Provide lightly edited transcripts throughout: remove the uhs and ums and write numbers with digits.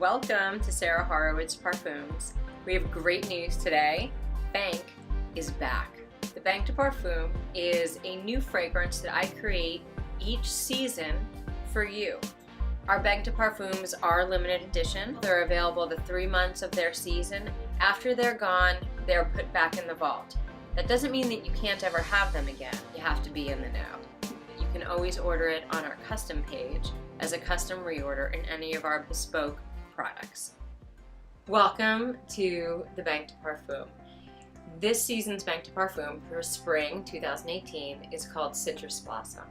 welcome to Sarah Horowitz Parfums. We have great news today. Banq is back. The Banq de Parfum is a new fragrance that I create each season for you. Our Banq de Parfums are limited edition. They're available the 3 months of their season. After they're gone, they're put back in the vault. That doesn't mean that you can't ever have them again. You have to be in the know. You can always order it on our custom page as a custom reorder in any of our bespoke products. Welcome to the Banq de Parfum. This season's Banq de Parfum for spring 2018 is called Citrus Blossom.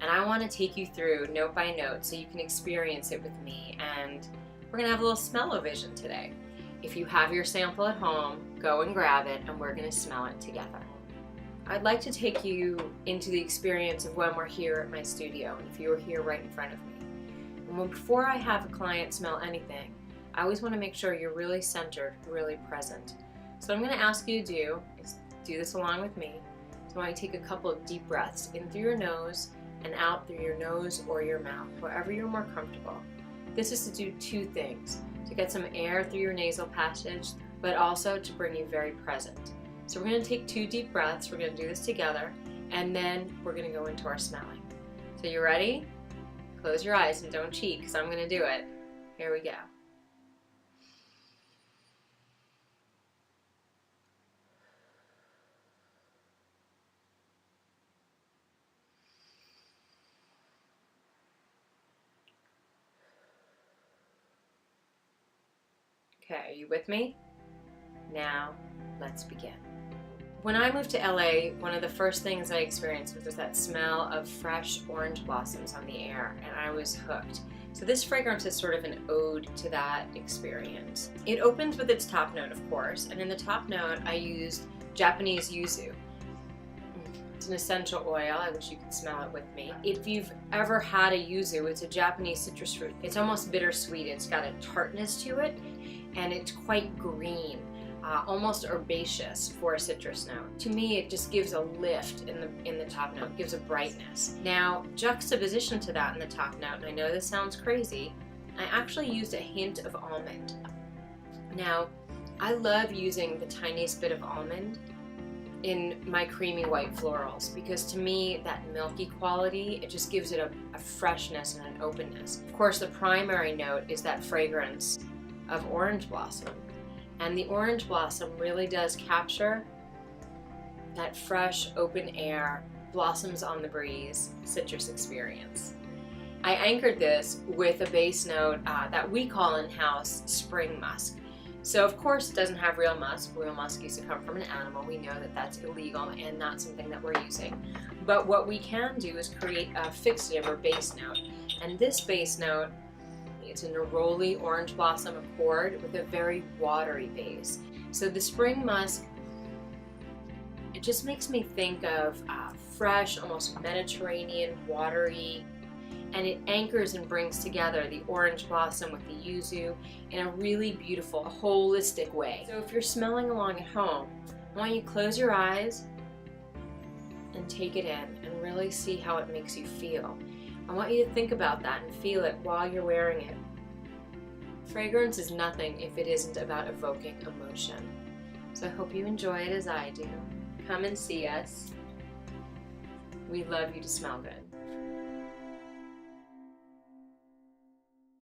And I want to take you through note by note so you can experience it with me, and we're going to have a little smell-o-vision today. If you have your sample at home, go and grab it and we're going to smell it together. I'd like to take you into the experience of when we're here at my studio, and if you were here right in front of me. And before I have a client smell anything, I always want to make sure you're really centered, really present. So what I'm going to ask you to do is do this along with me. So I want you to take a couple of deep breaths in through your nose and out through your nose or your mouth, wherever you're more comfortable. This is to do two things: to get some air through your nasal passage, but also to bring you very present. So we're going to take 2 deep breaths, we're going to do this together, and then we're going to go into our smelling. So you ready? Close your eyes and don't cheat, because I'm going to do it. Here we go. Okay, are you with me? Now, let's begin. When I moved to LA, one of the first things I experienced was that smell of fresh orange blossoms on the air, and I was hooked. So this fragrance is sort of an ode to that experience. It opens with its top note, of course, and in the top note I used Japanese yuzu. It's an essential oil. I wish you could smell it with me. If you've ever had a yuzu, it's a Japanese citrus fruit. It's almost bittersweet. It's got a tartness to it, and it's quite green. Almost herbaceous for a citrus note. To me, it just gives a lift in the top note, it gives a brightness. Now, juxtaposition to that in the top note, and I know this sounds crazy, I actually used a hint of almond. Now, I love using the tiniest bit of almond in my creamy white florals, because to me, that milky quality, it just gives it a freshness and an openness. Of course, the primary note is that fragrance of orange blossom. And the orange blossom really does capture that fresh, open air, blossoms on the breeze citrus experience. I anchored this with a base note that we call in-house spring musk. So of course it doesn't have real musk. Real musk used to come from an animal. We know that that's illegal and not something that we're using. But what we can do is create a fixative or base note. And this base note, it's a neroli orange blossom accord with a very watery base. So the spring musk, it just makes me think of fresh, almost Mediterranean, watery, and it anchors and brings together the orange blossom with the yuzu in a really beautiful, holistic way. So if you're smelling along at home, I want you to close your eyes and take it in and really see how it makes you feel. I want you to think about that and feel it while you're wearing it. Fragrance is nothing if it isn't about evoking emotion. So I hope you enjoy it as I do. Come and see us. We love you to smell good.